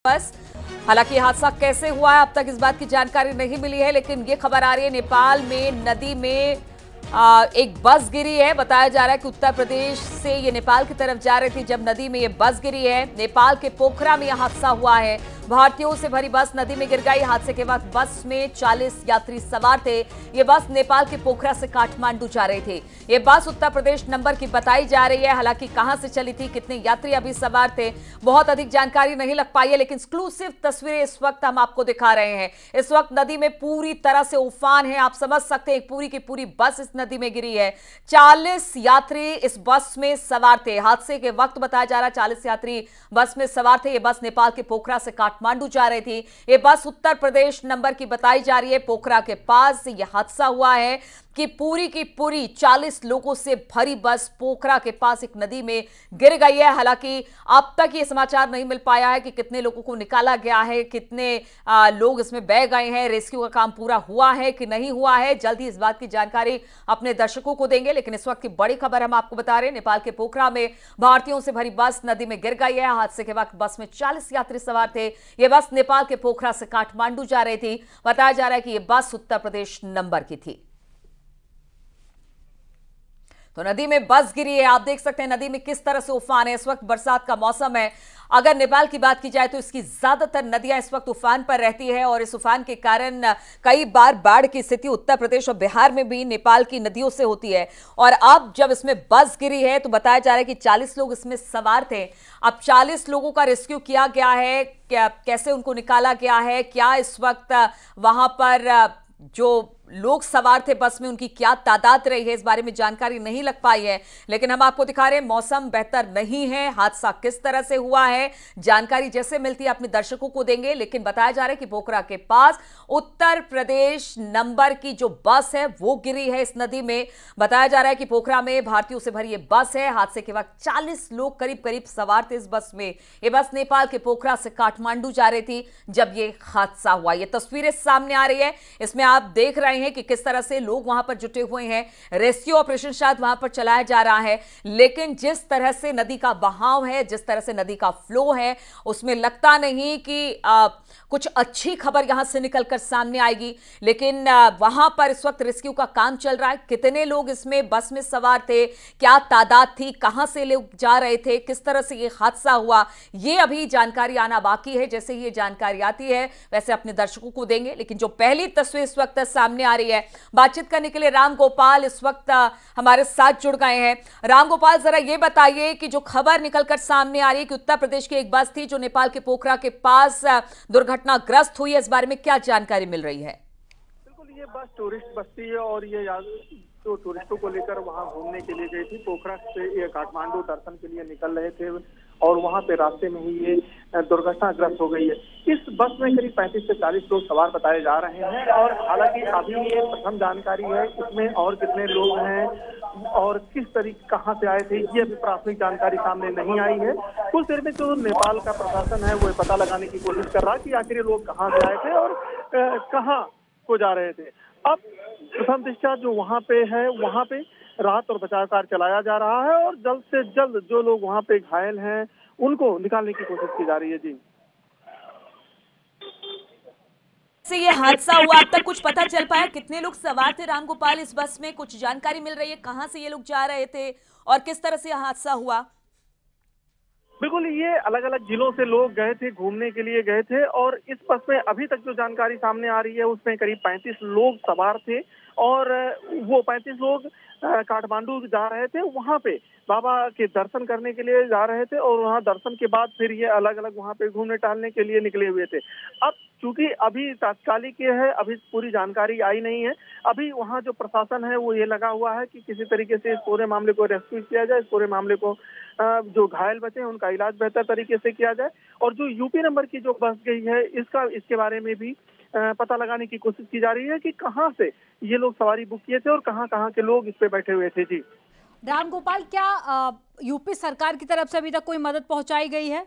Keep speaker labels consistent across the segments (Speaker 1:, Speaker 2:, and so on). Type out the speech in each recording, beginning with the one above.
Speaker 1: बस। हालांकि हादसा कैसे हुआ है अब तक इस बात की जानकारी नहीं मिली है, लेकिन ये खबर आ रही है नेपाल में नदी में एक बस गिरी है। बताया जा रहा है कि उत्तर प्रदेश से ये नेपाल की तरफ जा रही थी जब नदी में ये बस गिरी है। नेपाल के पोखरा में यह हादसा हुआ है। भारतीयों से भरी बस नदी में गिर गई। हादसे के वक्त बस में 40 यात्री सवार थे। ये बस नेपाल के पोखरा से काठमांडू जा रही थी। ये बस उत्तर प्रदेश नंबर की बताई जा रही है। हालांकि कहां से चली थी, कितने यात्री अभी सवार थे, बहुत अधिक जानकारी नहीं लग पाई है, लेकिन एक्सक्लूसिव तस्वीरें इस वक्त हम आपको दिखा रहे हैं। इस वक्त नदी में पूरी तरह से उफान है। आप समझ सकते हैं पूरी की पूरी बस इस नदी में गिरी है। 40 यात्री इस बस में सवार थे। हादसे के वक्त बताया जा रहा है 40 यात्री बस में सवार थे। ये बस नेपाल के पोखरा से काठमांडू जा रही थी। ये बस उत्तर प्रदेश नंबर की बताई जा रही है। पोखरा के पास यह हादसा हुआ है कि पूरी की पूरी 40 लोगों से भरी बस पोखरा के पास एक नदी में गिर गई है। हालांकि अब तक ये समाचार नहीं मिल पाया है कि कितने लोगों को निकाला गया है, कितने लोग इसमें बह गए हैं, रेस्क्यू का काम पूरा हुआ है कि नहीं हुआ है। जल्द ही इस बात की जानकारी अपने दर्शकों को देंगे, लेकिन इस वक्त की बड़ी खबर हम आपको बता रहे हैं। नेपाल के पोखरा में भारतीयों से भरी बस नदी में गिर गई है। हादसे के वक्त बस में 40 यात्री सवार थे। यह बस नेपाल के पोखरा से काठमांडू जा रही थी। बताया जा रहा है कि यह बस उत्तर प्रदेश नंबर की थी। तो नदी में बस गिरी है। आप देख सकते हैं नदी में किस तरह से उफान है। इस वक्त बरसात का मौसम है। अगर नेपाल की बात की जाए तो इसकी ज्यादातर नदियां इस वक्त उफान पर रहती है और इस उफान के कारण कई बार बाढ़ की स्थिति उत्तर प्रदेश और बिहार में भी नेपाल की नदियों से होती है। और अब जब इसमें बस गिरी है तो बताया जा रहा है कि 40 लोग इसमें सवार थे। अब 40 लोगों का रेस्क्यू किया गया है। कैसे उनको निकाला गया है, क्या इस वक्त वहां पर जो लोग सवार थे बस में उनकी क्या तादाद रही है, इस बारे में जानकारी नहीं लग पाई है। लेकिन हम आपको दिखा रहे हैं मौसम बेहतर नहीं है। हादसा किस तरह से हुआ है जानकारी जैसे मिलती है अपने दर्शकों को देंगे। लेकिन बताया जा रहा है कि पोखरा के पास उत्तर प्रदेश नंबर की जो बस है वो गिरी है इस नदी में। बताया जा रहा है कि पोखरा में भारतीयों से भरी ये बस है। हादसे के वक्त 40 लोग करीब करीब सवार थे इस बस में। ये बस नेपाल के पोखरा से काठमांडू जा रही थी जब ये हादसा हुआ। ये तस्वीरें सामने आ रही है। इसमें आप देख रहे हैं कि किस तरह से लोग वहां पर जुटे हुए हैं। रेस्क्यू ऑपरेशन शायद वहां पर चलाया जा रहा है, लेकिन जिस तरह से नदी का बहाव है, जिस तरह से नदी का फ्लो है, उसमें लगता नहीं कि कुछ अच्छी खबर यहां से निकलकर सामने आएगी। लेकिन वहां पर इस वक्त रेस्क्यू का काम चल रहा है। कितने लोग इसमें बस में सवार थे, क्या तादाद थी, कहां से लोग जा रहे थे, किस तरह से ये हादसा हुआ, ये अभी जानकारी आना बाकी है। जैसे ही ये जानकारी आती है वैसे अपने दर्शकों को देंगे। लेकिन जो पहली तस्वीर इस वक्त सामने आ रही है, बातचीत करने के लिए राम गोपाल इस वक्त हमारे साथ जुड़ गए हैं। राम गोपाल, जरा ये बताइए कि जो खबर निकलकर सामने आ रही है कि उत्तर प्रदेश की एक बस थी जो नेपाल के पोखरा के पास दुर्घटनाग्रस्त हुई है, इस बारे में क्या जानकारी मिल रही है?
Speaker 2: बिल्कुल, ये बस टूरिस्ट बस थी और ये जो टूरिस्टों को लेकर वहां घूमने के लिए गई थी। पोखरा से ये काठमांडू दर्शन के लिए निकल रहे थे और वहां पे रास्ते में ही ये दुर्घटनाग्रस्त हो गई है। इस बस में करीब 35 से 40 लोग सवार बताए जा रहे हैं और हालांकि अभी ये प्रथम जानकारी है। इसमें और कितने लोग हैं और किस तरीके कहां से आए थे, ये अभी प्राथमिक जानकारी सामने नहीं आई है। कुछ देर में जो नेपाल का प्रशासन है वो पता लगाने की कोशिश कर रहा है कि आखिर ये लोग कहाँ से आए थे और कहाँ को जा रहे थे। अब प्रथम दृष्टया जो वहाँ पे है वहाँ पे राहत और बचाव कार्य चलाया जा रहा है और जल्द से जल्द जो लोग वहाँ पे घायल हैं उनको निकालने की कोशिश की जा रही है। जी,
Speaker 1: से ये हादसा हुआ अब तक कुछ पता चल पाया कितने लोग सवार थे राम गोपाल इस बस में? कुछ जानकारी मिल रही है कहां से ये लोग जा रहे थे और किस तरह से हादसा हुआ?
Speaker 2: बिल्कुल, ये अलग अलग जिलों से लोग गए थे, घूमने के लिए गए थे और इस बस में अभी तक जो जानकारी सामने आ रही है उसमें करीब 35 लोग सवार थे और वो 35 लोग काठमांडू जा रहे थे। वहाँ पे बाबा के दर्शन करने के लिए जा रहे थे और वहाँ दर्शन के बाद फिर ये अलग अलग वहाँ पे घूमने टहलने के लिए निकले हुए थे। अब चूंकि अभी तात्कालिक ये है, अभी पूरी जानकारी आई नहीं है। अभी वहाँ जो प्रशासन है वो ये लगा हुआ है कि किसी तरीके से इस पूरे मामले को रेस्क्यू किया जाए, इस पूरे मामले को जो घायल बचे हैं उनका इलाज बेहतर तरीके से किया जाए और जो यूपी नंबर की जो बस गई है इसके बारे में भी पता लगाने की कोशिश की जा रही है कि कहाँ से ये लोग सवारी बुक किए थे और कहाँ कहाँ के लोग इस पे बैठे हुए थे। जी
Speaker 3: राम गोपाल, क्या यूपी सरकार की तरफ से अभी तक कोई मदद पहुंचाई गई है?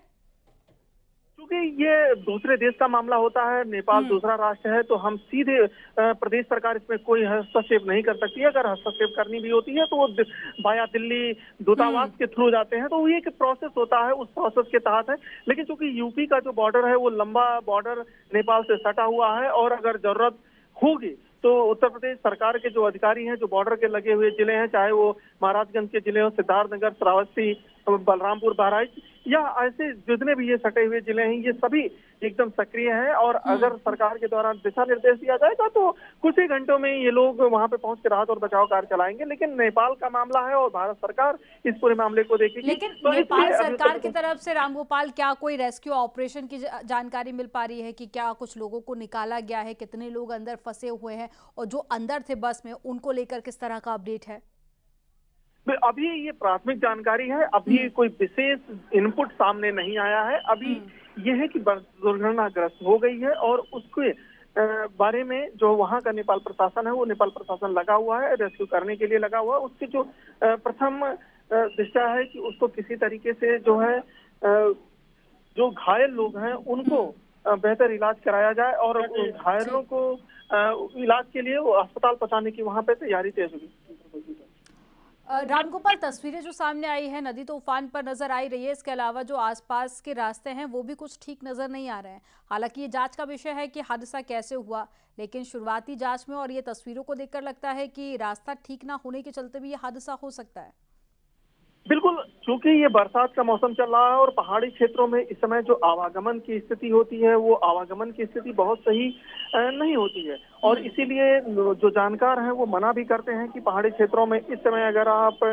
Speaker 2: चूंकि ये दूसरे देश का मामला होता है, नेपाल दूसरा राष्ट्र है, तो हम सीधे प्रदेश सरकार इसमें कोई हस्तक्षेप नहीं कर सकती है। अगर हस्तक्षेप करनी भी होती है तो वो वाया दिल्ली दूतावास के थ्रू जाते हैं, तो वो एक प्रोसेस होता है, उस प्रोसेस के तहत है। लेकिन चूंकि यूपी का जो बॉर्डर है वो लंबा बॉर्डर नेपाल से सटा हुआ है, और अगर जरूरत होगी तो उत्तर प्रदेश सरकार के जो अधिकारी हैं, जो बॉर्डर के लगे हुए जिले हैं, चाहे वो महाराजगंज के जिले हो, सिद्धार्थनगर, श्रावस्ती, बलरामपुर, बहराइच, या ऐसे जितने भी ये सटे हुए जिले हैं, ये सभी एकदम सक्रिय हैं। और अगर सरकार के द्वारा दिशा निर्देश दिया जाएगा तो कुछ ही घंटों में ये लोग वहां पे पहुंच के राहत और बचाव कार्य चलाएंगे। लेकिन नेपाल का मामला है और भारत सरकार इस पूरे मामले को देखेगी।
Speaker 3: लेकिन तो नेपाल सरकार की तरफ से रामगोपाल क्या कोई रेस्क्यू ऑपरेशन की जानकारी मिल पा रही है कि क्या कुछ लोगों को निकाला गया है, कितने लोग अंदर फंसे हुए हैं, और जो अंदर थे बस में उनको लेकर किस तरह का अपडेट है?
Speaker 2: अभी ये प्राथमिक जानकारी है, अभी कोई विशेष इनपुट सामने नहीं आया है। अभी ये है कि बस दुर्घटनाग्रस्त हो गई है, और उसके बारे में जो वहाँ का नेपाल प्रशासन है, वो नेपाल प्रशासन लगा हुआ है, रेस्क्यू करने के लिए लगा हुआ है। उसकी जो प्रथम दिशा है कि उसको किसी तरीके से जो है जो घायल लोग हैं उनको बेहतर इलाज कराया जाए, और घायलों को इलाज के लिए वो अस्पताल पहुंचाने की वहाँ पे तैयारी तेज होगी।
Speaker 3: रामगोपाल, तस्वीरें जो सामने आई है, नदी तो उफान पर नजर आई रही है, इसके अलावा जो आसपास के रास्ते हैं वो भी कुछ ठीक नजर नहीं आ रहे हैं। हालांकि ये जांच का विषय है कि हादसा कैसे हुआ, लेकिन शुरुआती जांच में और ये तस्वीरों को देखकर लगता है कि रास्ता ठीक ना होने के चलते भी ये हादसा हो सकता है।
Speaker 2: बिल्कुल, चूंकि ये बरसात का मौसम चल रहा है और पहाड़ी क्षेत्रों में इस समय जो आवागमन की स्थिति होती है, वो आवागमन की स्थिति बहुत सही नहीं होती है, और इसीलिए जो जानकार हैं वो मना भी करते हैं कि पहाड़ी क्षेत्रों में इस समय अगर आप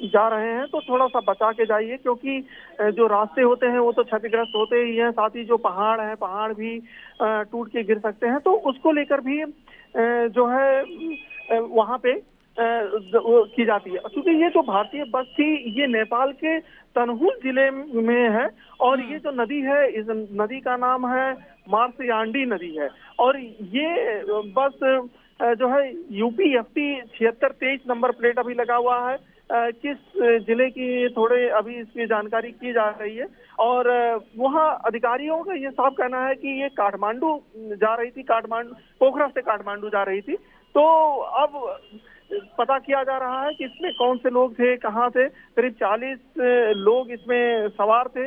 Speaker 2: जा रहे हैं तो थोड़ा सा बचा के जाइए, क्योंकि जो रास्ते होते हैं वो तो क्षतिग्रस्त होते ही हैं, साथ ही जो पहाड़ है, पहाड़ भी टूट के गिर सकते हैं। तो उसको लेकर भी जो है वहाँ पे की जाती है। क्योंकि ये जो भारतीय बस थी ये नेपाल के तनहुल जिले में है, और ये जो नदी है, इस नदी का नाम है मार्सयांडी नदी है, और ये बस जो है यूपी FT 7623 नंबर प्लेट अभी लगा हुआ है। किस जिले की थोड़े अभी इसकी जानकारी की जा रही है, और वहाँ अधिकारियों का ये साफ कहना है कि ये काठमांडू जा रही थी, काठमांडू पोखरा से काठमांडू जा रही थी। तो अब पता किया जा रहा है कि इसमें कौन से लोग थे, कहाँ थे। करीब 40 लोग इसमें सवार थे,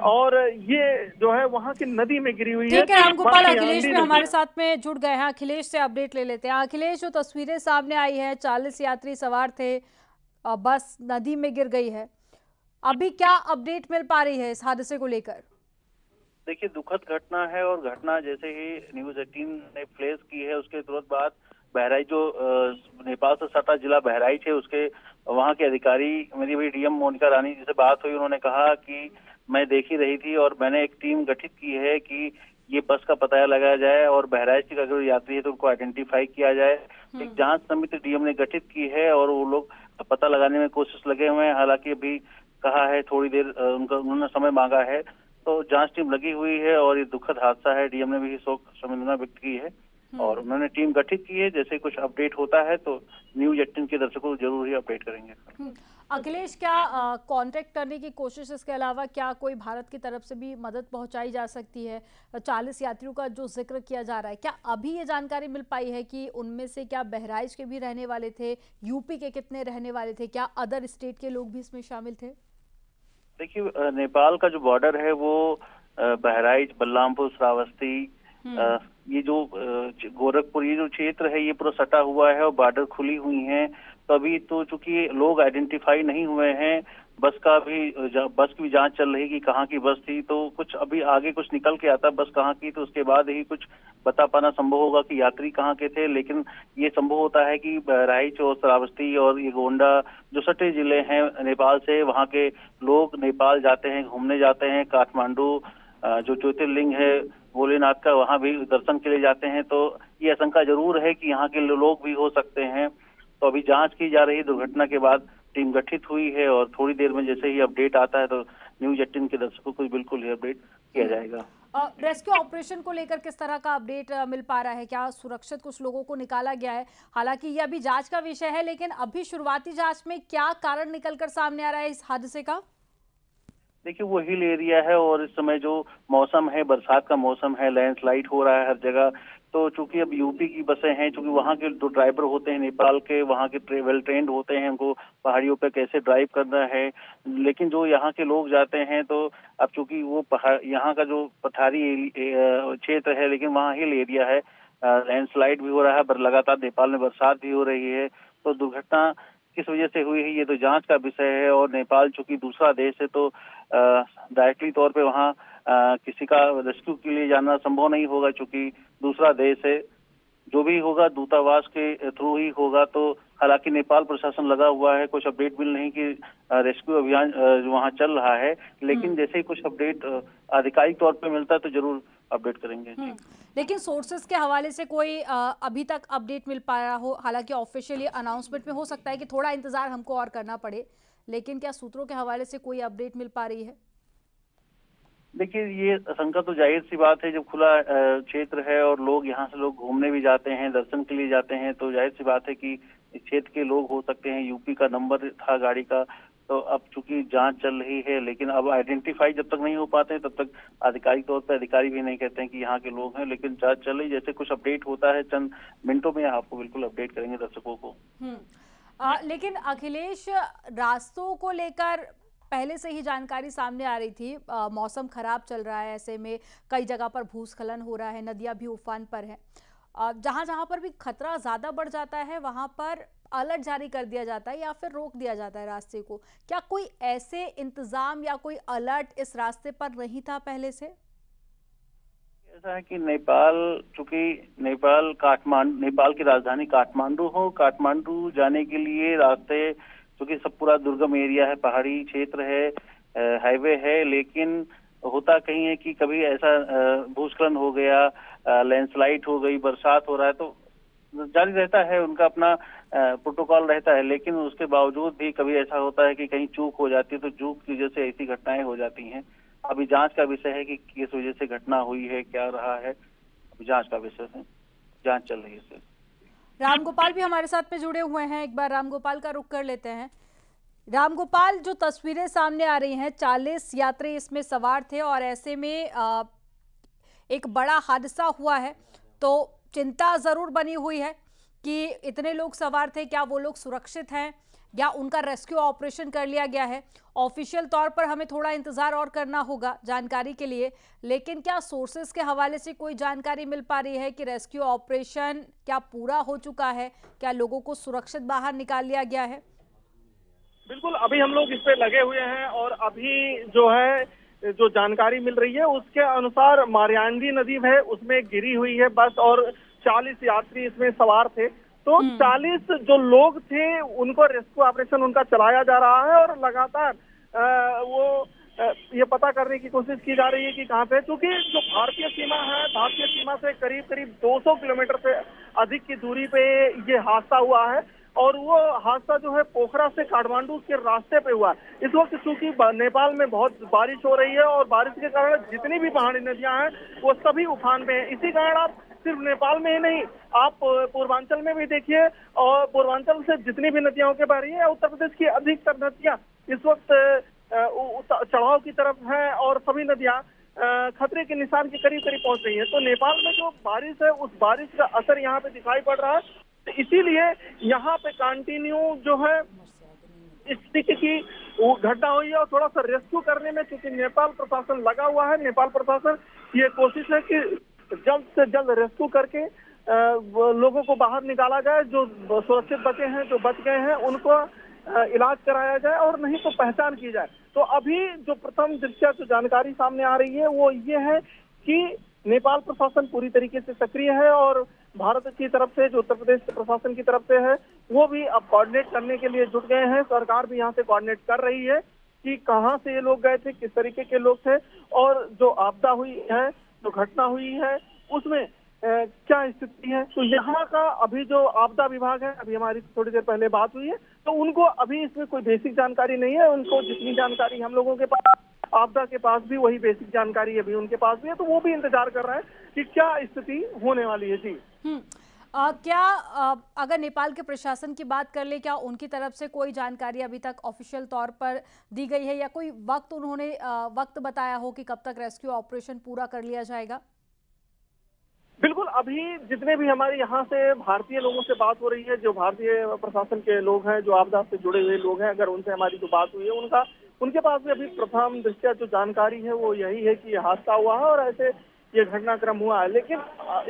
Speaker 2: और ये जो है वहाँ की नदी में गिरी हुई है।
Speaker 3: ठीक है रामगोपाल, अखिलेश भी हमारे साथ में जुड़ गए हैं, अखिलेश से अपडेट ले लेते हैं। अखिलेश, जो तस्वीरें सामने आई है, 40 यात्री सवार थे, बस नदी में गिर गई है, अभी क्या अपडेट मिल पा रही है इस हादसे को लेकर?
Speaker 4: देखिए, दुखद घटना है, और घटना जैसे ही न्यूज़ 18 ने फ्लैश की है उसके तुरंत बाद बहराइच, जो नेपाल से सटा जिला बहराइच है, उसके वहाँ के अधिकारी, मेरी भाई DM मोनिका रानी जी से बात हुई, उन्होंने कहा कि मैं देख ही रही थी और मैंने एक टीम गठित की है कि ये बस का पता लगाया जाए और बहराइच के अगर यात्री है तो उनको आइडेंटिफाई किया जाए। एक जांच समिति DM ने गठित की है और वो लोग पता लगाने में कोशिश लगे हुए हैं। हालांकि अभी कहा है थोड़ी देर उन्होंने समय मांगा है, तो जांच टीम लगी हुई है और ये दुखद हादसा है। DM ने भी शोक संवेदना व्यक्त की है और उन्होंने टीम गठित की है। जैसे कुछ अपडेट होता है तो न्यूज़ 18 के दर्शकों को जरूर ही अपडेट करेंगे।
Speaker 3: अखिलेश, क्या कांटेक्ट करने की कोशिश, इसके अलावा क्या कोई भारत की तरफ से भी मदद पहुंचाई जा सकती है? 40 यात्रियों का जो जिक्र किया जा रहा है, क्या अभी ये जानकारी मिल पाई है कि उनमें से क्या बहराइच के भी रहने वाले थे, यूपी के कितने रहने वाले थे, क्या अदर स्टेट के लोग भी इसमें शामिल थे?
Speaker 4: देखिए, नेपाल का जो बॉर्डर है वो बहराइच, बलरामपुर, श्रावस्ती, ये जो गोरखपुर, ये जो क्षेत्र है ये पूरा सटा हुआ है और बॉर्डर खुली हुई है। तो अभी तो चूंकि लोग आइडेंटिफाई नहीं हुए हैं, बस की भी जांच चल रही कि कहाँ की बस थी। तो कुछ अभी आगे कुछ निकल के आता बस कहाँ की, तो उसके बाद ही कुछ बता पाना संभव होगा कि यात्री कहाँ के थे। लेकिन ये संभव होता है कि बहराइच और श्रावस्ती और ये गोंडा जो सटे जिले हैं नेपाल से, वहाँ के लोग नेपाल जाते हैं, घूमने जाते हैं। काठमांडू जो ज्योतिर्लिंग है भोलेनाथ का, वहाँ भी दर्शन के लिए जाते हैं। तो ये आशंका जरूर है कि यहाँ के लोग भी हो सकते हैं। तो अभी जांच की जा रही है। दुर्घटना के बाद टीम गठित हुई है और थोड़ी देर में जैसे ही अपडेट आता है तो न्यूज़ 18 के दर्शकों को बिल्कुल ही अपडेट किया जाएगा।
Speaker 3: रेस्क्यू ऑपरेशन को लेकर किस तरह का अपडेट मिल पा रहा है? क्या सुरक्षित कुछ लोगों को निकाला गया है? हालांकि ये अभी जांच का विषय है, लेकिन अभी शुरुआती जांच में क्या कारण निकलकर सामने आ रहा है इस हादसे का?
Speaker 4: देखिए वो हिल एरिया है और इस समय जो मौसम है, बरसात का मौसम है, लैंडस्लाइड हो रहा है हर जगह। तो चूंकि अब यूपी की बसें हैं, चूंकि वहाँ के जो ड्राइवर होते हैं नेपाल के, वहाँ के वेल ट्रेंड होते हैं, उनको पहाड़ियों पे कैसे ड्राइव करना है। लेकिन जो यहाँ के लोग जाते हैं तो अब चूंकि वो पहाड़, यहाँ का जो पठारी क्षेत्र है, लेकिन वहाँ हिल एरिया है, लैंडस्लाइड भी हो रहा है, लगातार नेपाल में बरसात भी हो रही है। तो दुर्घटना किस वजह से हुई है ये तो जांच का विषय है। और नेपाल चूंकि दूसरा देश है तो डायरेक्टली तौर पे वहाँ किसी का रेस्क्यू के लिए जाना संभव नहीं होगा, चूंकि दूसरा देश है। जो भी होगा दूतावास के थ्रू ही होगा। तो हालांकि नेपाल प्रशासन लगा हुआ है, कुछ अपडेट मिल नहीं कि रेस्क्यू अभियान वहाँ चल रहा है, लेकिन जैसे ही कुछ अपडेट आधिकारिक तौर पे मिलता है तो जरूर अपडेट करेंगे।
Speaker 3: लेकिन सोर्सेज के हवाले से कोई अभी तक अपडेट मिल पाया हो? हालांकि ऑफिशियली अनाउंसमेंट में हो सकता है कि थोड़ा इंतजार हमको और करना पड़े, लेकिन क्या सूत्रों के हवाले से कोई अपडेट मिल पा रही है?
Speaker 4: देखिए ये आशंका तो जाहिर सी बात है, जब खुला क्षेत्र है और लोग यहाँ से लोग घूमने भी जाते हैं, दर्शन के लिए जाते हैं, तो जाहिर सी बात है कि इस क्षेत्र के लोग हो सकते हैं। यूपी का नंबर था गाड़ी का, तो अब चूंकि जांच चल रही है, लेकिन अब आइडेंटिफाई जब तक नहीं हो पाते तब तक आधिकारिक तौर पर अधिकारी भी नहीं कहते हैं कि यहाँ के लोग हैं। लेकिन जांच चल रही, जैसे कुछ अपडेट होता है चंद मिनटों में आपको बिल्कुल अपडेट करेंगे दर्शकों को।
Speaker 3: लेकिन अखिलेश, रास्तों को लेकर पहले से ही जानकारी सामने आ रही थी। मौसम खराब चल रहा है, ऐसे में कई जगह पर भूस्खलन हो रहा है, नदियां भी उफान पर है। जहां जहां पर भी खतरा ज्यादा बढ़ जाता है वहां पर अलर्ट जारी कर दिया जाता है या फिर रोक दिया जाता है रास्ते को। क्या कोई ऐसे इंतजाम या कोई अलर्ट इस रास्ते पर नहीं था पहले से?
Speaker 4: ऐसा है कि नेपाल, चूंकि नेपाल की राजधानी काठमांडू हो, काठमांडू जाने के लिए रास्ते, क्योंकि सब पूरा दुर्गम एरिया है, पहाड़ी क्षेत्र है, हाईवे है, लेकिन होता कहीं है कि कभी ऐसा भूस्खलन हो गया, लैंडस्लाइड हो गई, बरसात हो रहा है, तो जारी रहता है, उनका अपना प्रोटोकॉल रहता है। लेकिन उसके बावजूद भी कभी ऐसा होता है कि कहीं चूक हो जाती है, तो चूक की वजह से ऐसी घटनाएं हो जाती हैं। अभी जांच का विषय है कि किस वजह से घटना हुई है, क्या रहा है, अभी जांच का विषय है, जांच चल रही है।
Speaker 3: रामगोपाल भी हमारे साथ में जुड़े हुए हैं, एक बार रामगोपाल का रुख कर लेते हैं। रामगोपाल, जो तस्वीरें सामने आ रही हैं, 40 यात्री इसमें सवार थे और ऐसे में एक बड़ा हादसा हुआ है, तो चिंता जरूर बनी हुई है कि इतने लोग सवार थे, क्या वो लोग सुरक्षित हैं या उनका रेस्क्यू ऑपरेशन कर लिया गया है? ऑफिशियल तौर पर हमें थोड़ा इंतजार और करना होगा जानकारी के लिए, लेकिन क्या सोर्सेज के हवाले से कोई जानकारी मिल पा रही है कि रेस्क्यू ऑपरेशन क्या पूरा हो चुका है? क्या लोगों को सुरक्षित बाहर निकाल लिया गया है?
Speaker 2: बिल्कुल, अभी हम लोग इस पे लगे हुए हैं और अभी जो है, जो जानकारी मिल रही है उसके अनुसार मारियाण्डी नदी है, उसमें गिरी हुई है बस और 40 यात्री इसमें सवार थे। तो 40 जो लोग थे उनको रेस्क्यू ऑपरेशन उनका चलाया जा रहा है और लगातार ये पता करने की कोशिश की जा रही है कि कहाँ पे, क्योंकि जो भारतीय सीमा है, भारतीय सीमा से करीब करीब 200 किलोमीटर से अधिक की दूरी पे ये हादसा हुआ है और वो हादसा जो है पोखरा से काठमांडू के रास्ते पे हुआ। इस वक्त चूंकि नेपाल में बहुत बारिश हो रही है और बारिश के कारण जितनी भी पहाड़ी नदियां हैं वो सभी उफान पे हैं। इसी कारण आप सिर्फ नेपाल में ही नहीं, आप पूर्वांचल में भी देखिए और पूर्वांचल से जितनी भी नदियां के बह रही है, उत्तर प्रदेश की अधिकतर नदियां इस वक्त चढ़ाव की तरफ है और सभी नदियां खतरे के निशान के करीब करीब पहुंच रही है। तो नेपाल में जो बारिश है उस बारिश का असर यहाँ पे दिखाई पड़ रहा है, तो इसीलिए यहाँ पे कंटिन्यू जो है इस तरीके की घटना हुई है और थोड़ा सा रेस्क्यू करने में चूंकि नेपाल प्रशासन लगा हुआ है, नेपाल प्रशासन ये कोशिश है कि जल्द से जल्द रेस्क्यू करके लोगों को बाहर निकाला जाए, जो सुरक्षित बचे हैं, जो बच गए हैं, उनको इलाज कराया जाए और नहीं तो पहचान की जाए। तो अभी जो प्रथम दृष्टया जो जानकारी सामने आ रही है वो ये है कि नेपाल प्रशासन पूरी तरीके से सक्रिय है और भारत की तरफ से जो उत्तर प्रदेश प्रशासन की तरफ से है वो भी अब कोऑर्डिनेट करने के लिए जुट गए हैं। सरकार भी यहाँ से कोऑर्डिनेट कर रही है कि कहाँ से ये लोग गए थे, किस तरीके के लोग थे और जो आपदा हुई है, जो घटना हुई है उसमें क्या स्थिति है। तो यहाँ का अभी जो आपदा विभाग है, अभी हमारी थोड़ी देर पहले बात हुई है, तो उनको अभी इसमें कोई बेसिक जानकारी नहीं है। उनको जितनी जानकारी हम लोगों के पास, आपदा के पास भी वही बेसिक जानकारी अभी उनके पास भी है, तो वो भी इंतजार कर रहे हैं कि क्या स्थिति होने वाली है। जी
Speaker 3: क्या अगर नेपाल के प्रशासन की बात कर ले, क्या उनकी तरफ से कोई जानकारी अभी तक ऑफिशियल तौर पर दी गई है या कोई वक्त उन्होंने वक्त बताया हो कि कब तक रेस्क्यू ऑपरेशन पूरा कर लिया जाएगा?
Speaker 2: बिल्कुल, अभी जितने भी हमारे यहाँ से भारतीय लोगों से बात हो रही है, जो भारतीय प्रशासन के लोग हैं, जो आपदा से जुड़े हुए लोग हैं, अगर उनसे हमारी जो बात हुई है, उनके पास में अभी प्रथम दृष्टया जो जानकारी है वो यही है कि ये हादसा हुआ है और ऐसे ये घटनाक्रम हुआ है, लेकिन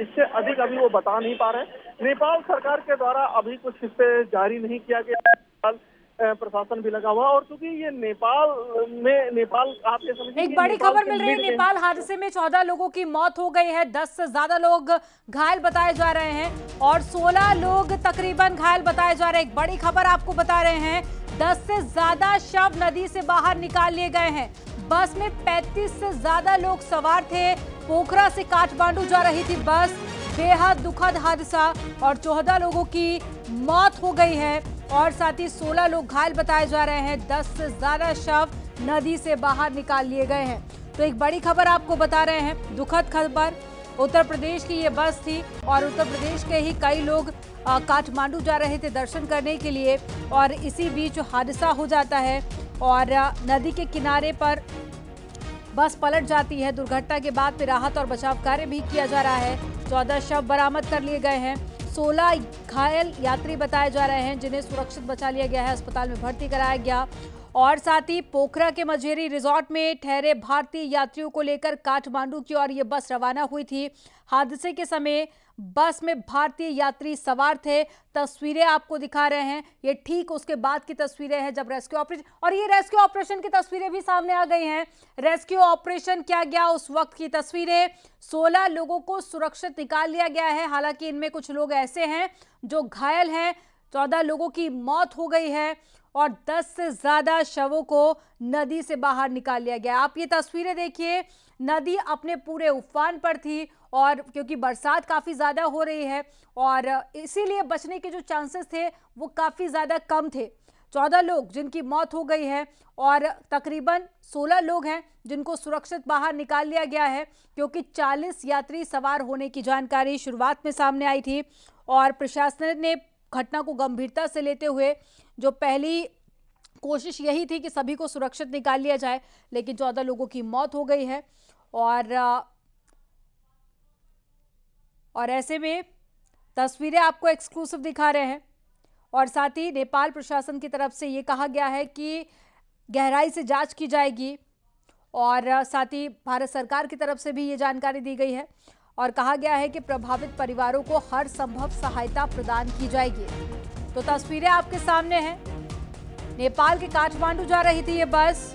Speaker 2: इससे अधिक अभी वो बता नहीं पा रहे हैं। नेपाल सरकार के द्वारा अभी कुछ इस पे जारी नहीं किया गया है। नेपाल प्रशासन भी लगा हुआ, और क्योंकि ये नेपाल आप ये समझिए,
Speaker 3: एक बड़ी खबर मिल रही है, नेपाल हादसे में 14 लोगों की मौत हो गई है, 10 से ज्यादा लोग घायल बताए जा रहे हैं और 16 लोग तकरीबन घायल बताए जा रहे हैं। एक बड़ी खबर आपको बता रहे हैं, 10 से ज्यादा शव नदी से बाहर निकाल लिए गए हैं। बस में 35 से ज्यादा लोग सवार थे। पोखरा से काठमांडू जा रही थी बस। बेहद दुखद हादसा और 14 लोगों की मौत हो गई है और साथ ही 16 लोग घायल बताए जा रहे हैं। 10 से ज्यादा शव नदी से बाहर निकाल लिए गए हैं। तो एक बड़ी खबर आपको बता रहे हैं, दुखद खबर। उत्तर प्रदेश की ये बस थी और उत्तर प्रदेश के ही कई लोग काठमांडू जा रहे थे दर्शन करने के लिए और इसी बीच हादसा हो जाता है और नदी के किनारे पर बस पलट जाती है। दुर्घटना के बाद फिर राहत और बचाव कार्य भी किया जा रहा है। 14 शव बरामद कर लिए गए हैं। 16 घायल यात्री बताए जा रहे हैं जिन्हें सुरक्षित बचा लिया गया है, अस्पताल में भर्ती कराया गया। और साथ ही पोखरा के मझेरी रिजॉर्ट में ठहरे भारतीय यात्रियों को लेकर काठमांडू की ओर ये बस रवाना हुई थी। हादसे के समय बस में भारतीय यात्री सवार थे। तस्वीरें आपको दिखा रहे हैं, ये ठीक उसके बाद की तस्वीरें हैं जब रेस्क्यू ऑपरेशन, और ये रेस्क्यू ऑपरेशन की तस्वीरें भी सामने आ गई हैं। रेस्क्यू ऑपरेशन किया गया उस वक्त की तस्वीरें। 16 लोगों को सुरक्षित निकाल लिया गया है, हालांकि इनमें कुछ लोग ऐसे हैं जो घायल हैं। 14 लोगों की मौत हो गई है और 10 से ज्यादा शवों को नदी से बाहर निकाल लिया गया। आप ये तस्वीरें देखिए, नदी अपने पूरे उफान पर थी और क्योंकि बरसात काफी ज्यादा हो रही है और इसीलिए बचने के जो चांसेस थे वो काफी ज्यादा कम थे। 14 लोग जिनकी मौत हो गई है और तकरीबन 16 लोग हैं जिनको सुरक्षित बाहर निकाल लिया गया है, क्योंकि 40 यात्री सवार होने की जानकारी शुरुआत में सामने आई थी और प्रशासन ने घटना को गंभीरता से लेते हुए जो पहली कोशिश यही थी कि सभी को सुरक्षित निकाल लिया जाए, लेकिन 14 लोगों की मौत हो गई है और ऐसे में तस्वीरें आपको एक्सक्लूसिव दिखा रहे हैं। और साथ ही नेपाल प्रशासन की तरफ से ये कहा गया है कि गहराई से जांच की जाएगी और साथ ही भारत सरकार की तरफ से भी ये जानकारी दी गई है और कहा गया है कि प्रभावित परिवारों को हर संभव सहायता प्रदान की जाएगी। तो तस्वीरें आपके सामने हैं, नेपाल के काठमांडू जा रही थी ये बस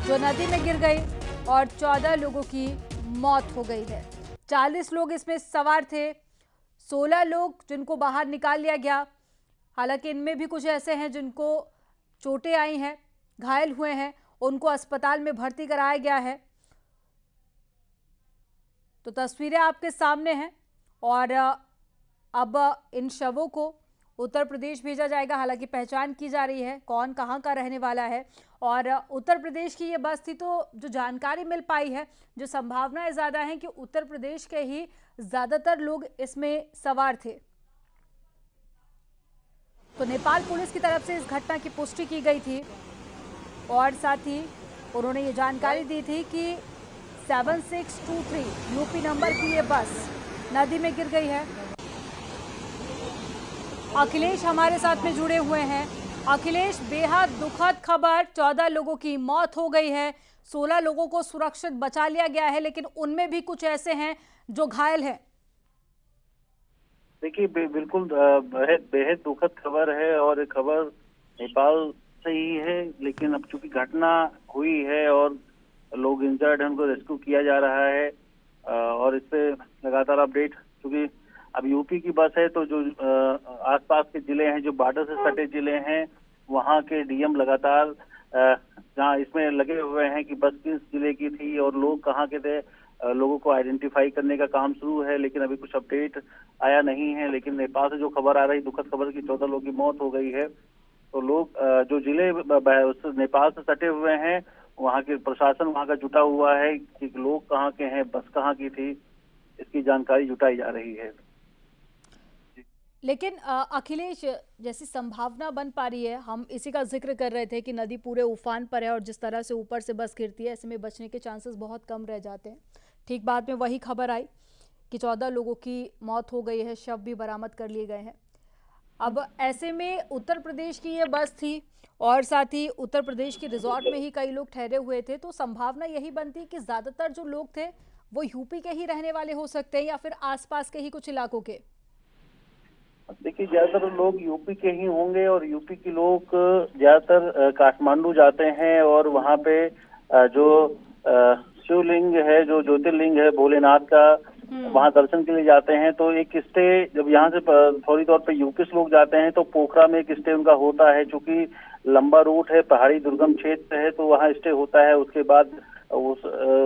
Speaker 3: जो नदी में गिर गई और 14 लोगों की मौत हो गई है। 40 लोग इसमें सवार थे, 16 लोग जिनको बाहर निकाल लिया गया, हालांकि इनमें भी कुछ ऐसे हैं जिनको चोटें आई हैं, घायल हुए हैं, उनको अस्पताल में भर्ती कराया गया है। तो तस्वीरें आपके सामने हैं और अब इन शवों को उत्तर प्रदेश भेजा जाएगा। हालांकि पहचान की जा रही है कौन कहां का रहने वाला है और उत्तर प्रदेश की ये बस थी। तो जो जानकारी मिल पाई है, जो संभावनाएं ज़्यादा हैं कि उत्तर प्रदेश के ही ज़्यादातर लोग इसमें सवार थे। तो नेपाल पुलिस की तरफ से इस घटना की पुष्टि की गई थी और साथ ही उन्होंने ये जानकारी दी थी कि 7623 यूपी नंबर की ये बस नदी में गिर गई है। अखिलेश हमारे साथ में जुड़े हुए हैं। अखिलेश, बेहद दुखद खबर, 14 लोगों की मौत हो गई है, 16 लोगों को सुरक्षित बचा लिया गया है, लेकिन उनमें भी कुछ ऐसे हैं जो घायल हैं।
Speaker 4: देखिए, बिल्कुल बेहद दुखद खबर है और खबर नेपाल से ही है, लेकिन अब चूंकि घटना हुई है और लोग इंजर्ड हैं, उनको रेस्क्यू किया जा रहा है और इस पे लगातार अपडेट, क्योंकि अब यूपी की बस है तो जो आसपास के जिले हैं, जो बॉर्डर से सटे जिले हैं, वहाँ के डीएम लगातार जहाँ इसमें लगे हुए हैं कि बस किस जिले की थी और लोग कहाँ के थे, लोगों को आइडेंटिफाई करने का काम शुरू है, लेकिन अभी कुछ अपडेट आया नहीं है। लेकिन नेपाल से जो खबर आ रही, दुखद खबर की 14 लोगों की मौत हो गई है। तो लोग जो जिले नेपाल से सटे हुए हैं, वहाँ के प्रशासन वहाँ का जुटा हुआ है कि लोग कहाँ के हैं, बस कहाँ की थी, इसकी जानकारी जुटाई जा रही है।
Speaker 3: लेकिन अखिलेश, जैसी संभावना बन पा रही है, हम इसी का जिक्र कर रहे थे कि नदी पूरे उफान पर है और जिस तरह से ऊपर से बस गिरती है, ऐसे में बचने के चांसेस बहुत कम रह जाते हैं। ठीक बाद में वही खबर आई कि 14 लोगों की मौत हो गई है, शव भी बरामद कर लिए गए हैं। अब ऐसे में उत्तर प्रदेश की ये बस थी और साथ ही उत्तर प्रदेश के रिजॉर्ट में ही कई लोग ठहरे हुए थे, तो संभावना यही बनती कि ज़्यादातर जो लोग थे वो यूपी के ही रहने वाले हो सकते हैं या फिर आसपास के ही कुछ इलाकों के।
Speaker 4: देखिए, ज्यादातर लोग यूपी के ही होंगे और यूपी के लोग ज्यादातर काठमांडू जाते हैं और वहाँ पे जो शिवलिंग है, जो ज्योतिर्लिंग है भोलेनाथ का, वहाँ दर्शन के लिए जाते हैं। तो एक स्टे, जब यहाँ से फौरी तौर पे यूपी से लोग जाते हैं तो पोखरा में एक स्टे उनका होता है, चूंकि लंबा रूट है, पहाड़ी दुर्गम क्षेत्र है, तो वहाँ स्टे होता है। उसके बाद उस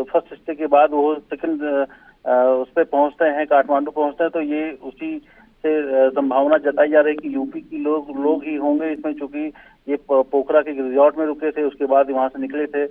Speaker 4: फर्स्ट स्टे के बाद वो सेकंड उस पे पहुंचते हैं, काठमांडू पहुंचते हैं। तो ये उसी से संभावना जताई जा रही है कि यूपी की लोग ही होंगे इसमें, चूंकि ये पोखरा के रिजॉर्ट में रुके थे, उसके बाद वहां से निकले थे।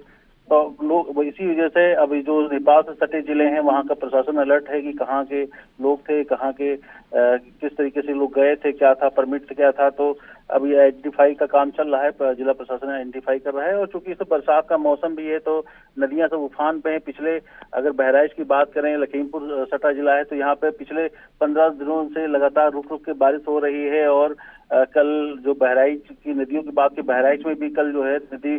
Speaker 4: तो लोग इसी वजह से अभी जो नेपाल से सटे जिले हैं वहां का प्रशासन अलर्ट है कि कहाँ के लोग थे, कहाँ के किस तरीके से लोग गए थे, क्या था, परमिट से क्या था। तो अभी आइडेंटिफाई का काम चल रहा है, जिला प्रशासन आइडेंटिफाई कर रहा है। और चूंकि इस बरसात का मौसम भी है तो नदियां सब उफान पे हैं। पिछले अगर बहराइच की बात करें, लखीमपुर सटा जिला है, तो यहाँ पे पिछले 15 दिनों से लगातार रुक रुक के बारिश हो रही है। और कल जो बहराइच की नदियों की बात की, बहराइच में भी कल जो है नदी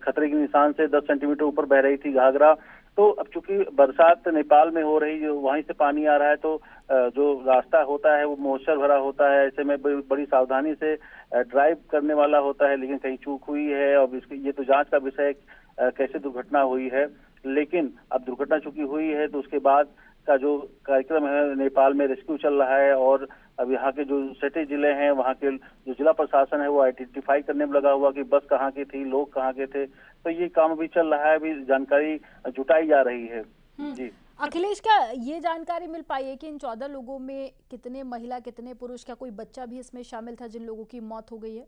Speaker 4: खतरे के निशान से 10 सेंटीमीटर ऊपर बह रही थी, घाघरा। तो अब चूंकि बरसात नेपाल में हो रही, जो वहीं से पानी आ रहा है, तो जो रास्ता होता है वो मोइस्चर भरा होता है। ऐसे में बड़ी सावधानी से ड्राइव करने वाला होता है, लेकिन कहीं चूक हुई है। और इसकी ये तो जांच का विषय कैसे दुर्घटना हुई है। लेकिन अब दुर्घटना चूंकि हुई है तो उसके बाद का जो कार्यक्रम है, नेपाल में रेस्क्यू चल रहा है। और अब यहाँ के जो सटे जिले हैं वहाँ के जो जिला प्रशासन है वो आइडेंटिफाई करने में लगा हुआ कि बस कहाँ की थी, लोग कहाँ के थे। तो ये काम अभी चल रहा है, अभी जानकारी जुटाई जा रही है। जी
Speaker 3: अखिलेश, क्या ये जानकारी मिल पाई है कि इन 14 लोगों में कितने महिला, कितने पुरुष, क्या कोई बच्चा भी इसमें शामिल था जिन लोगों की मौत हो गई है?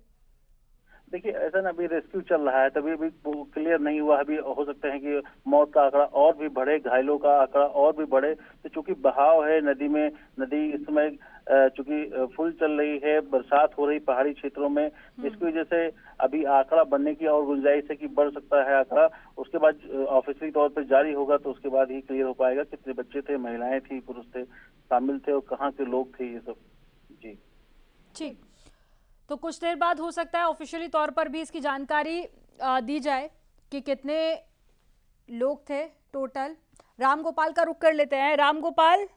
Speaker 4: देखिए, ऐसा ना अभी रेस्क्यू चल रहा है, तभी अभी क्लियर नहीं हुआ। अभी हो सकता है कि मौत का आंकड़ा और भी बढ़े, घायलों का आंकड़ा और भी बढ़े। तो चूंकि बहाव है नदी में, नदी इस समय चूंकि फुल चल रही है, बरसात हो रही पहाड़ी क्षेत्रों में, इसकी वजह से अभी आंकड़ा बढ़ने की और गुंजाइश है कि बढ़ सकता है आंकड़ा। उसके बाद ऑफिशियली तौर पर जारी होगा तो उसके बाद ही क्लियर हो पाएगा कितने बच्चे थे, महिलाएं थी, पुरुष थे, शामिल थे और कहाँ के लोग थे, ये सब। जी
Speaker 3: ठीक, तो कुछ देर बाद हो सकता है ऑफिशियली तौर पर भी इसकी जानकारी दी जाए कि कितने लोग थे टोटल। राम गोपाल का रुख कर लेते हैं। राम गोपाल,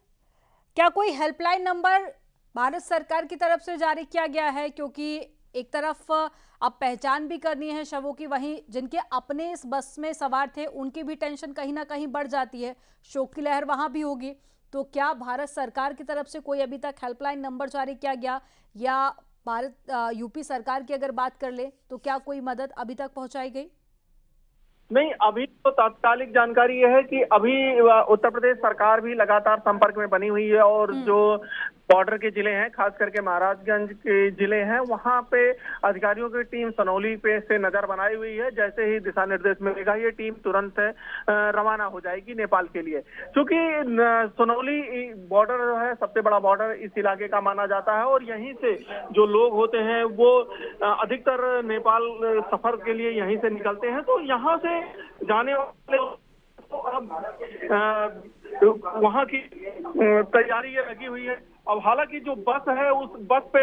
Speaker 3: क्या कोई हेल्पलाइन नंबर भारत सरकार की तरफ से जारी किया गया है? क्योंकि एक तरफ अब पहचान भी करनी है शवों की, वहीं जिनके अपने इस बस में सवार थे उनकी भी टेंशन कहीं ना कहीं बढ़ जाती है, शोक की लहर वहां भी होगी। तो क्या भारत सरकार की तरफ से कोई अभी तक हेल्पलाइन नंबर जारी किया गया, या भारत यूपी सरकार की अगर बात कर ले तो क्या कोई मदद अभी तक पहुंचाई गई?
Speaker 2: नहीं, अभी तो तात्कालिक जानकारी यह है कि अभी उत्तर प्रदेश सरकार भी लगातार संपर्क में बनी हुई है। और जो बॉर्डर के जिले हैं, खास करके महाराजगंज के जिले हैं, वहां पे अधिकारियों की टीम सनौली पे से नजर बनाई हुई है। जैसे ही दिशा निर्देश मिलेगा ये टीम तुरंत रवाना हो जाएगी नेपाल के लिए। क्योंकि सनौली बॉर्डर जो है सबसे बड़ा बॉर्डर इस इलाके का माना जाता है और यहीं से जो लोग होते हैं वो अधिकतर नेपाल सफर के लिए यहीं से निकलते हैं। तो यहाँ से जाने वाले अब वहाँ की तैयारी ये लगी हुई है। अब हालांकि जो बस है उस बस पे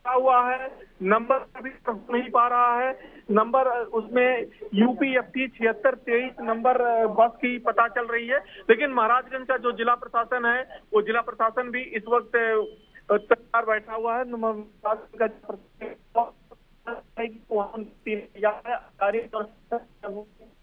Speaker 2: हुआ है, नंबर अभी नहीं पा रहा है। नंबर उसमें UPFT 7623 नंबर बस की पता चल रही है। लेकिन महाराजगंज का जो जिला प्रशासन है वो जिला प्रशासन भी इस वक्त तैयार बैठा हुआ है।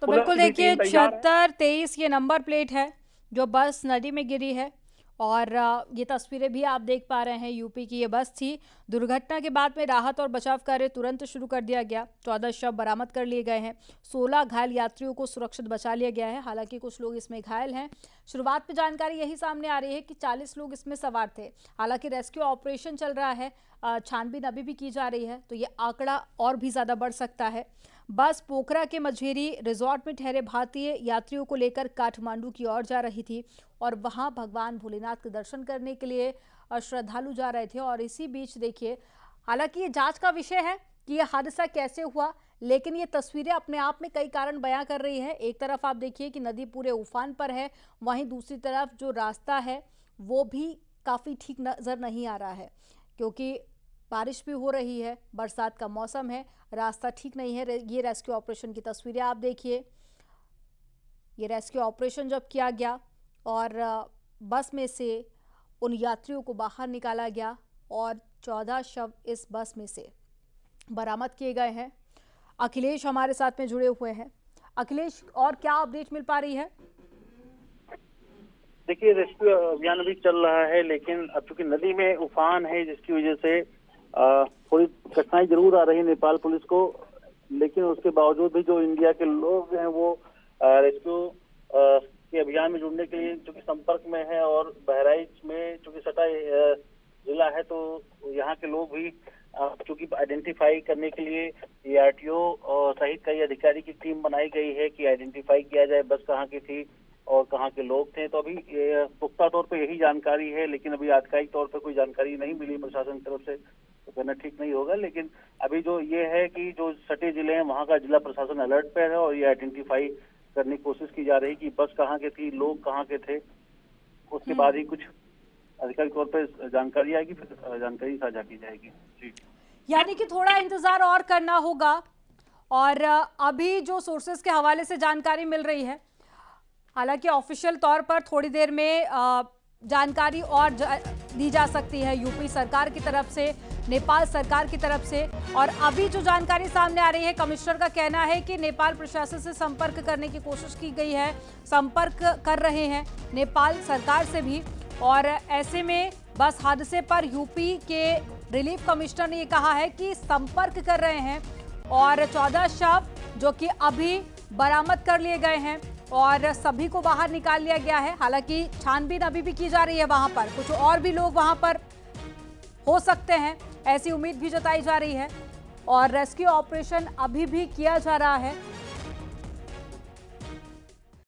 Speaker 3: तो बिल्कुल देखिए, 7623 ये नंबर प्लेट है जो बस नदी में गिरी है। और ये तस्वीरें भी आप देख पा रहे हैं, यूपी की ये बस थी। दुर्घटना के बाद में राहत और बचाव कार्य तुरंत शुरू कर दिया गया। 14 शव बरामद कर लिए गए हैं। 16 घायल यात्रियों को सुरक्षित बचा लिया गया है। हालांकि कुछ लोग इसमें घायल हैं। शुरुआत में जानकारी यही सामने आ रही है कि 40 लोग इसमें सवार थे। हालांकि रेस्क्यू ऑपरेशन चल रहा है, छानबीन अभी भी की जा रही है, तो ये आंकड़ा और भी ज़्यादा बढ़ सकता है। बस पोखरा के मझेरी रिजॉर्ट में ठहरे भारतीय यात्रियों को लेकर काठमांडू की ओर जा रही थी और वहां भगवान भोलेनाथ के दर्शन करने के लिए श्रद्धालु जा रहे थे। और इसी बीच देखिए, हालांकि ये जांच का विषय है कि यह हादसा कैसे हुआ, लेकिन ये तस्वीरें अपने आप में कई कारण बयां कर रही है। एक तरफ आप देखिए कि नदी पूरे उफान पर है, वहीं दूसरी तरफ जो रास्ता है वो भी काफ़ी ठीक नज़र नहीं आ रहा है, क्योंकि बारिश भी हो रही है, बरसात का मौसम है, रास्ता ठीक नहीं है। ये रेस्क्यू ऑपरेशन की तस्वीरें आप देखिए। ये रेस्क्यू ऑपरेशन जब किया गया और बस में से उन यात्रियों को बाहर निकाला गया और 14 शव इस बस में से बरामद किए गए हैं। अखिलेश हमारे साथ में जुड़े हुए हैं। अखिलेश, और क्या अपडेट मिल पा रही है?
Speaker 4: देखिए, रेस्क्यू अभियान अभी चल रहा है, लेकिन अब चूंकि नदी में उफान है जिसकी वजह से थोड़ी कठिनाई जरूर आ रही है नेपाल पुलिस को, लेकिन उसके बावजूद भी जो इंडिया के लोग हैं वो रेस्क्यू के अभियान में जुड़ने के लिए चूंकि संपर्क में है, और बहराइच में चूंकि सटा जिला है तो यहाँ के लोग भी चूंकि आइडेंटिफाई करने के लिए ARTO और सहित कई अधिकारी की टीम बनाई गई है कि आइडेंटिफाई किया जाए बस कहाँ की थी और कहाँ के लोग थे। तो अभी पुख्ता तौर पे यही जानकारी है, लेकिन अभी आधिकारिक तौर पे कोई जानकारी नहीं मिली प्रशासन की तरफ से, तो कहना ठीक नहीं होगा। लेकिन अभी जो ये है कि जो सटे जिले हैं वहाँ का जिला प्रशासन अलर्ट पर है और ये आइडेंटिफाई करने की कोशिश की जा रही कि बस कहाँ के थी, लोग कहाँ के थे। उसके बाद ही कुछ आधिकारिक तौर पर जानकारी आएगी, फिर जानकारी साझा की जाएगी। जी,
Speaker 3: यानी कि थोड़ा इंतजार और करना होगा। और अभी जो सोर्सेज के हवाले से जानकारी मिल रही है, हालांकि ऑफिशियल तौर पर थोड़ी देर में जानकारी और दी जा सकती है यूपी सरकार की तरफ से, नेपाल सरकार की तरफ से। और अभी जो जानकारी सामने आ रही है, कमिश्नर का कहना है कि नेपाल प्रशासन से संपर्क करने की कोशिश की गई है, संपर्क कर रहे हैं नेपाल सरकार से भी। और ऐसे में बस हादसे पर यूपी के रिलीफ कमिश्नर ने ये कहा है कि संपर्क कर रहे हैं और 14 शव जो कि अभी बरामद कर लिए गए हैं और सभी को बाहर निकाल लिया गया है। हालांकि छानबीन अभी भी की जा रही है, वहां पर कुछ और भी लोग वहां पर हो सकते हैं, ऐसी उम्मीद भी जताई जा रही है। और रेस्क्यू ऑपरेशन अभी भी किया जा रहा है।